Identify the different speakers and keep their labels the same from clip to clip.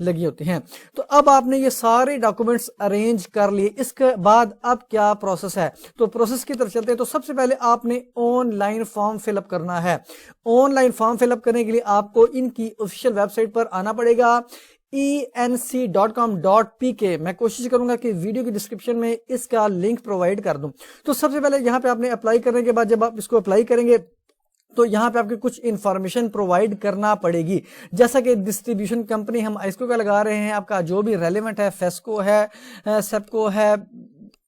Speaker 1: لگی ہوتی ہیں. تو اب آپ نے یہ سارے ڈاکومنٹس ارینج کر لیے. اس کے بعد اب کیا پروسیس ہے؟ تو پروسیس کی طرف چلتے ہیں. تو سب سے پہلے آپ نے آن لائن فارم فل اپ کرنا ہے. آن لائن فارم فل اپ کرنے کے لیے آپ کو ان کی آفیشیل ویب سائٹ پر آنا پڑے گا enc.com.pk. میں کوشش کروں گا کہ ویڈیو کی ڈسکرپشن میں اس کا لنک پرووائڈ کر دوں. تو سب سے پہلے یہاں پہ آپ نے اپلائی کرنے کے بعد جب آپ اس کو اپلائی کریں گے تو یہاں پہ آپ کی کچھ انفارمیشن پرووائڈ کرنا پڑے گی، جیسا کہ ڈسٹریبیوشن کمپنی ہم آئسکو کا لگا رہے ہیں، آپ کا جو بھی ریلیونٹ ہے، فیسکو ہے، سیپکو ہے،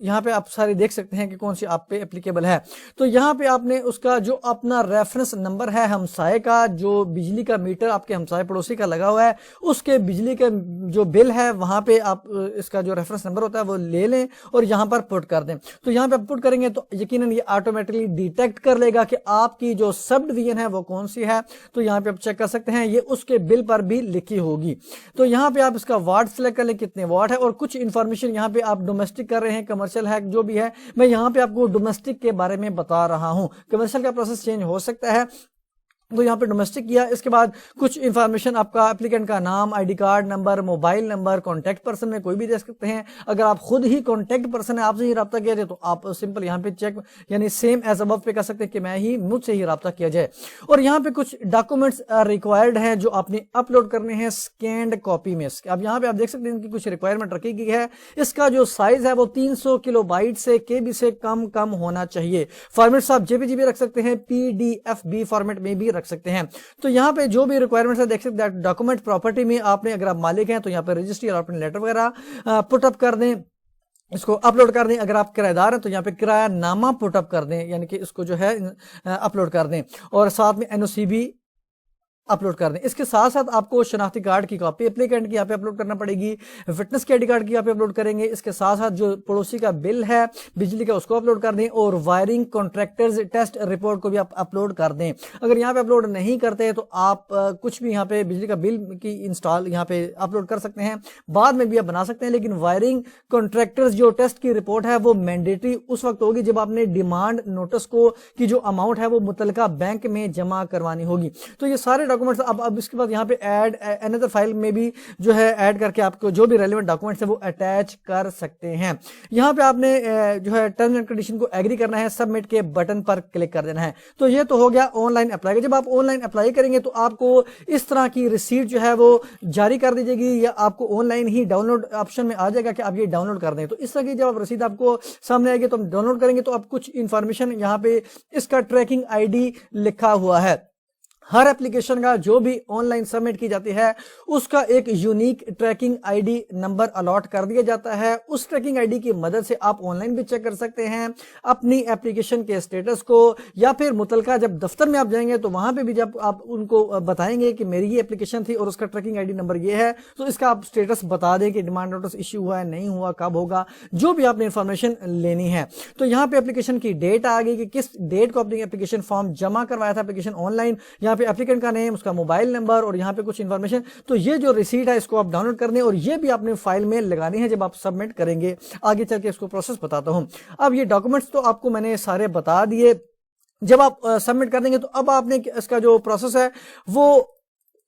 Speaker 1: یہاں پہ آپ سارے دیکھ سکتے ہیں کہ کون سی آپ پہ اپلیکیبل ہے. تو یہاں پہ آپ نے اس کا جو اپنا ریفرنس نمبر ہے ہمسائے کا، جو بجلی کا میٹر آپ کے ہمسائے پڑوسی کا لگا ہوا ہے، اس کے بجلی کا جو بل ہے وہاں پہ آپ اس کا جو ریفرنس نمبر ہوتا ہے وہ لے لیں اور یہاں پر پٹ کر دیں. تو یہاں پہ آپ پٹ کریں گے تو یقیناً یہ آٹومیٹکلی ڈیٹیکٹ کر لے گا کہ آپ کی جو سب ڈویژن ہے وہ کون سی ہے. تو یہاں پہ آپ چیک کر سکتے ہیں، یہ اس کے بل پر بھی لکھی ہوگی. تو یہاں پہ آپ اس کا واٹ سلیکٹ کر لیں، کتنے واٹ ہے، اور کچھ انفارمیشن یہاں پہ آپ ڈومیسٹک کر رہے ہیں، کمرشل ہے، جو بھی ہے. میں یہاں پہ آپ کو ڈومیسٹک کے بارے میں بتا رہا ہوں. کمرشل کا پروسیس چینج ہو سکتا ہے. تو یہاں پہ ڈومیسٹک کیا. اس کے بعد کچھ انفارمیشن آپ کا اپلیکینٹ کا نام، I D card number, mobile number, contact person میں کوئی بھی دے سکتے ہیں. اگر آپ خود ہی کانٹیکٹ پرسن ہے، آپ سے ہی رابطہ کیا جائے، تو آپ سمپل یہاں پہ چیک یعنی سیم ایز ابو پہ کر سکتے ہیں کہ مجھ سے ہی رابطہ کیا جائے. اور یہاں پہ کچھ ڈاکومنٹس ریکوائرڈ ہیں جو آپ نے اپلوڈ کرنے ہیں اسکینڈ کاپی میں. اب یہاں پہ آپ دیکھ سکتے ہیں ان کی کچھ ریکوائرمنٹ رکھی گئی ہے. اس کا جو سائز ہے وہ 300 کلو بائٹ سے KB سے کم ہونا چاہیے. فارمیٹس آپ JPG بھی رکھ سکتے ہیں، PDFB فارمیٹ میں بھی رکھ سکتے ہیں. تو یہاں پہ جو بھی ریکوائرمنٹس ہے دیکھ سکتے ہیں. ڈاکومنٹ پراپرٹی میں آپ نے اگر آپ مالک ہیں تو یہاں پہ رجسٹری اور اپنے لیٹر وغیرہ پٹ اپ کر دیں، اس کو اپلوڈ کر دیں. اگر آپ کرایہ دار ہیں تو یہاں پہ کرایہ نامہ پٹ اپ کر دیں، یعنی کہ اس کو جو ہے اپلوڈ کر دیں، اور ساتھ میں NOC بھی اپلوڈ کر دیں. اس کے ساتھ ساتھ آپ کو شناختی کارڈ کی کاپی اپلیکینٹ کی یہاں پہ اپلوڈ کرنا پڑے گی، فٹنس کے ID کارڈ کی یہاں پہ اپلوڈ کریں گے. اس کے ساتھ ساتھ جو پڑوسی کا بل ہے بجلی کا اس کو اپلوڈ کر دیں، اور وائرنگ کنٹریکٹرز ٹیسٹ رپورٹ کو بھی آپ اپلوڈ کر دیں. اگر یہاں پہ اپلوڈ نہیں کرتے تو آپ کچھ بھی یہاں پہ بجلی کا بل کی انسٹال یہاں پہ اپلوڈ کر سکتے ہیں، بعد میں بھی آپ بنا سکتے ہیں. لیکن وائرنگ کنٹریکٹرز جو ٹیسٹ کی رپورٹ ہے وہ مینڈیٹری اس وقت ہوگی جب آپ نے ڈیمانڈ نوٹس کی جو اماؤنٹ ہے وہ متعلقہ بینک میں جمع کروانی ہوگی. تو یہ سارے ڈاکومنٹس اب اس کے بعد یہاں پہ ایڈ انیدر فائل میں بھی جو ہے ایڈ کر کے آپ کو جو بھی ریلیونٹ ڈاکومنٹس ہیں وہ اٹیچ کر سکتے ہیں. یہاں پہ آپ نے جو ہے ٹرمز اینڈ کنڈیشن کو ایگری کرنا ہے، سبمٹ کے بٹن پر کلک کر دینا ہے. تو یہ تو ہو گیا آن لائن اپلائی. جب آپ آن لائن اپلائی کریں گے تو آپ کو اس طرح کی ریسیٹ جو ہے وہ جاری کر دی جائے گی، یا آپ کو آن لائن ہی ڈاؤن لوڈ آپشن میں آ جائے گا کہ آپ یہ ڈاؤن لوڈ کر دیں. تو اس طرح کی جب آپ رسید آپ کو سامنے آئے گی تو ہم ڈاؤن لوڈ کریں گے تو آپ کچھ انفارمیشن یہاں پہ اس کا ٹریکنگ ID لکھا ہوا ہے. ہر اپلیکیشن کا جو بھی آن لائن سبمٹ کی جاتی ہے اس کا ایک unique tracking ID number allot کر دیا جاتا ہے. اس ٹریکنگ ID کی مدد سے آپ آن لائن بھی چیک کر سکتے ہیں اپنی اپلیکیشن کے سٹیٹس کو، یا پھر متعلقہ جب دفتر میں آپ جائیں گے تو وہاں پہ بھی جب آپ ان کو بتائیں گے کہ میری یہ اپلیکیشن تھی اور اس کا ٹریکنگ ID نمبر یہ ہے، تو اس کا آپ سٹیٹس بتا دیں کہ ڈیمانڈ نوٹس ایشو ہوا ہے، نہیں ہوا، کب ہوگا، جو بھی آپ نے انفارمیشن لینی ہے. تو یہاں پہ اپلیکیشن کی ڈیٹ آ گئی کہ کس ڈیٹ کو اپنی اپلیکیشن فارم جمع کروایا تھا اپلیکیشن آن لائن، یہاں پہ اپلیکینٹ کا نیم، اس کا موبائل نمبر، اور یہاں پہ کچھ انفارمیشن. تو یہ جو ریسیٹ ہے اس کو آپ ڈاؤن لوڈ کر دیں اور یہ بھی آپ نے فائل میں لگانی ہے جب آپ سبمٹ کریں گے. آگے چل کے اس کو پروسیس بتاتا ہوں. اب یہ ڈاکومنٹس تو آپ کو میں نے سارے بتا دیے. جب آپ سبمٹ کر دیں گے تو اب آپ نے اس کا جو پروسیس ہے وہ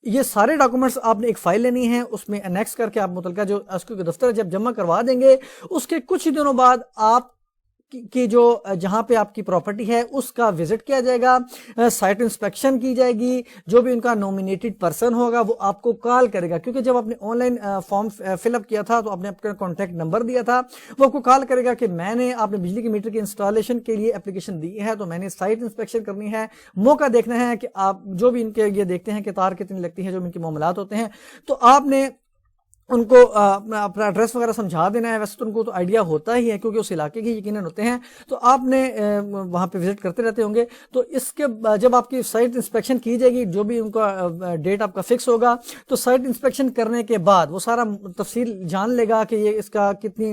Speaker 1: یہ سارے ڈاکومنٹس آپ نے ایک فائل لینی ہے، اس میں انیکس کر کے آپ متعلقہ جو ایسکو کے دفتر جب جمع کروا دیں گے، اس کے کچھ دنوں بعد آپ کی جو جہاں پہ آپ کی پراپرٹی ہے اس کا وزٹ کیا جائے گا، سائٹ انسپیکشن کی جائے گی. جو بھی ان کا نومینیٹڈ پرسن ہوگا وہ آپ کو کال کرے گا، کیونکہ جب آپ نے آن لائن فارم فل اپ کیا تھا تو آپ نے اپنا کانٹیکٹ نمبر دیا تھا، وہ آپ کو کال کرے گا کہ آپ نے بجلی کے میٹر کی انسٹالیشن کے لیے اپلیکیشن دی ہے، تو میں نے سائٹ انسپیکشن کرنی ہے، موقع دیکھنا ہے کہ آپ جو بھی ان کے یہ دیکھتے ہیں کہ تار کتنی لگتی ہے، جو ان کے معاملات ہوتے ہیں، تو آپ نے ان کو اپنا ایڈریس وغیرہ سمجھا دینا ہے. ویسے تو ان کو تو آئیڈیا ہوتا ہی ہے کیونکہ اس علاقے کے یقیناً ہوتے ہیں، تو آپ نے وہاں پہ وزٹ کرتے رہتے ہوں گے. تو اس کے جب آپ کی سائٹ انسپیکشن کی جائے گی، جو بھی ان کا ڈیٹ آپ کا فکس ہوگا، تو سائٹ انسپیکشن کرنے کے بعد وہ سارا تفصیل جان لے گا کہ یہ اس کا کتنی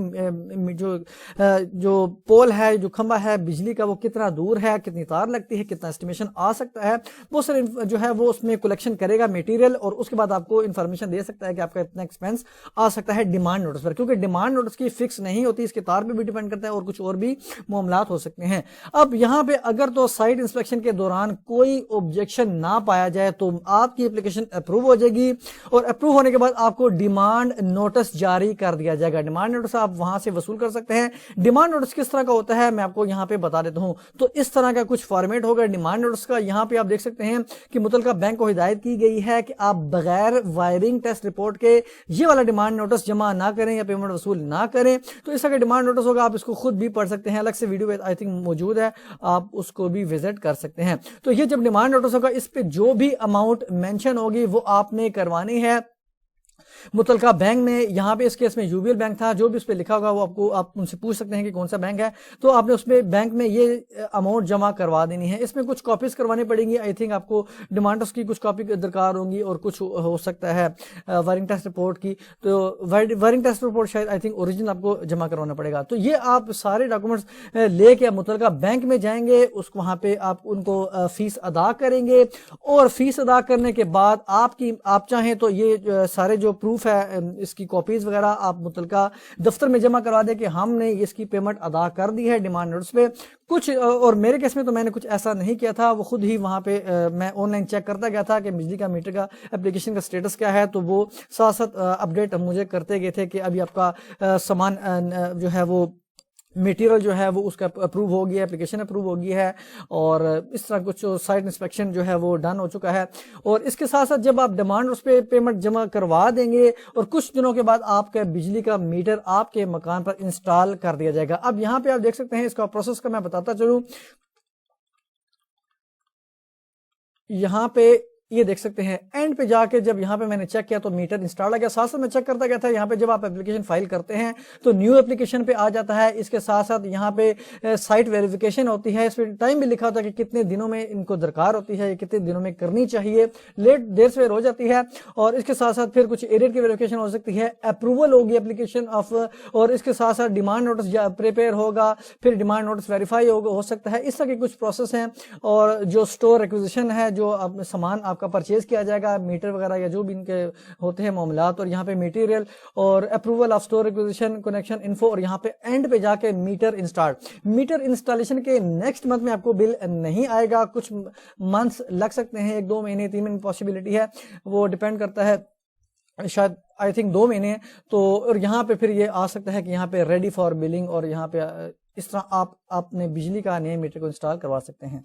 Speaker 1: جو پول ہے، جو کھمبا ہے بجلی کا، وہ کتنا دور ہے، کتنی تار لگتی ہے، کتنا اسٹیمیشن آ سکتا ہے، وہ سر جو ہے وہ اس میں کلیکشن کرے گا میٹیریل، اور اس کے بعد آپ کو انفارمیشن دے سکتا ہے کہ آپ کا اتنا ایکسپینس آ سکتا ہے ڈیمانڈ نوٹس پر، کیونکہ ڈیمانڈ نوٹس کی فکس نہیں ہوتی، اس کے تار پہ بھی ڈیپینڈ کرتا ہے اور کچھ اور بھی معاملات ہو سکتے ہیں۔ اب یہاں پہ اگر تو سائٹ انسپیکشن کے دوران کوئی آبجیکشن نہ پایا جائے تو آپ کی اپلیکیشن اپروو ہو جائے گی، اور اپروو ہونے کے بعد آپ کو ڈیمانڈ نوٹس جاری کر دیا جائے گا۔ ڈیمانڈ نوٹس آپ وہاں سے وصول کر سکتے ہیں۔ ڈیمانڈ نوٹس کس طرح کا ہوتا ہے میں آپ کو یہاں پہ بتا دیتا ہوں۔ تو اس طرح کا کچھ فارمیٹ ہوگا ڈیمانڈ نوٹس کا۔ یہاں پہ آپ دیکھ سکتے ہیں کہ متعلقہ بینک کو ہدایت کی گئی ہے کہ آپ بغیر وائرنگ ٹیسٹ رپورٹ کے یہ والا ڈیمانڈ نوٹس جمع نہ کریں یا پیمنٹ وصول نہ کریں۔ تو اس طرح کا ڈیمانڈ نوٹس ہوگا، آپ اس کو خود بھی پڑھ سکتے ہیں، الگ سے ویڈیو آئی تھنک موجود ہے، آپ اس کو بھی وزٹ کر سکتے ہیں۔ تو یہ جب ڈیمانڈ نوٹس ہوگا، اس پہ جو بھی اماؤنٹ مینشن ہوگی وہ آپ نے کروانی ہے متعلقہ بینک میں۔ یہاں پہ اس کیس میں یو بی ایل بینک تھا، جو بھی اس پہ لکھا ہوگا وہ آپ ان سے پوچھ سکتے ہیں کہ کون سا بینک ہے، تو آپ نے اس میں بینک میں یہ اماؤنٹ جمع کروا دینی ہے۔ اس میں کچھ کاپیز کروانے پڑیں گی، آئی تھنک آپ کو ڈیمانڈس کی کچھ کاپی درکار ہوں گی، اور کچھ ہو سکتا ہے وائرنگ ٹیسٹ رپورٹ کی، تو وائرنگ ٹیسٹ رپورٹ شاید آئی تھنک اوریجنل آپ کو جمع کروانا پڑے گا۔ تو یہ آپ سارے ڈاکومنٹس لے کے متعلقہ بینک میں جائیں گے، اس وہاں پہ آپ ان کو فیس ادا کریں گے، اور فیس ادا کرنے کے بعد آپ چاہیں تو یہ سارے جو پروف ہے اس کی کاپیز وغیرہ آپ متعلقہ دفتر میں جمع کروا دیں کہ ہم نے اس کی پیمنٹ ادا کر دی ہے ڈیمانڈ نوٹس پہ۔ کچھ اور میرے کیس میں تو میں نے کچھ ایسا نہیں کیا تھا، وہ خود ہی وہاں پہ میں آن لائن چیک کرتا گیا تھا کہ بجلی کا میٹر کا اپلیکیشن کا سٹیٹس کیا ہے، تو وہ ساتھ ساتھ اپڈیٹ مجھے کرتے گئے تھے کہ ابھی آپ کا سامان جو ہے وہ میٹیریل جو ہے وہ اس کا اپروو ہو گیا ہے، اپلیکیشن اپروو ہو گئی ہے، اور اس طرح کچھ سائٹ انسپیکشن جو ہے وہ ڈن ہو چکا ہے۔ اور اس کے ساتھ ساتھ جب آپ ڈیمانڈ اس پہ پیمنٹ جمع کروا دیں گے، اور کچھ دنوں کے بعد آپ کا بجلی کا میٹر آپ کے مکان پر انسٹال کر دیا جائے گا۔ اب یہاں پہ آپ دیکھ سکتے ہیں اس کا پروسیس کا میں بتاتا چلوں۔ یہاں پہ یہ دیکھ سکتے ہیں اینڈ پہ جا کے جب یہاں پہ میں نے چیک کیا تو میٹر انسٹال آ گیا، ساتھ ساتھ میں چیک کرتا گیا تھا یہاں پہ جب آپ اپلیکیشن فائل کرتے ہیں تو نیو اپلیکیشن پہ آ جاتا ہے، اس کے ساتھ ساتھ یہاں پہ سائٹ ویریفیکیشن ہوتی ہے، اس پہ ٹائم بھی لکھا ہوتا ہے کہ کتنے دنوں میں ان کو درکار ہوتی ہے، کتنے دنوں میں کرنی چاہیے، لیٹ دیر سے ہو جاتی ہے، اور اس کے ساتھ ساتھ پھر کچھ ایرر کی ویریفیکیشن ہو سکتی ہے، اپروول ہوگی اپلیکیشن آف، اور اس کے ساتھ ساتھ ڈیمانڈ نوٹس پریپیئر ہوگا، پھر ڈیمانڈ نوٹس ویریفائی ہو سکتا ہے۔ اس طرح کے کچھ پروسیس ہیں، اور جو سٹور ایکوزیشن ہے، جو سامان آپ کا پرچیز کیا جائے گا، میٹر وغیرہ یا جو بھی ان کے ہوتے ہیں معاملات، اور یہاں پہ میٹیریل اور approval of store acquisition connection info, اور یہاں پہ اینڈ پہ جا کے میٹر انسٹالیشن کے نیکسٹ منتھ میں آپ کو بل نہیں آئے گا، کچھ منتھس لگ سکتے ہیں، 1-2 مہینے 3 مہینے پاسبلٹی ہے، وہ ڈیپینڈ کرتا ہے، شاید آئی تھنک 2 مہینے۔ تو اور یہاں پہ پھر یہ آ سکتا ہے کہ یہاں پہ ریڈی فار بلنگ، اور یہاں پہ اس طرح آپ اپنے بجلی کا نئے میٹر کو انسٹال کروا سکتے ہیں۔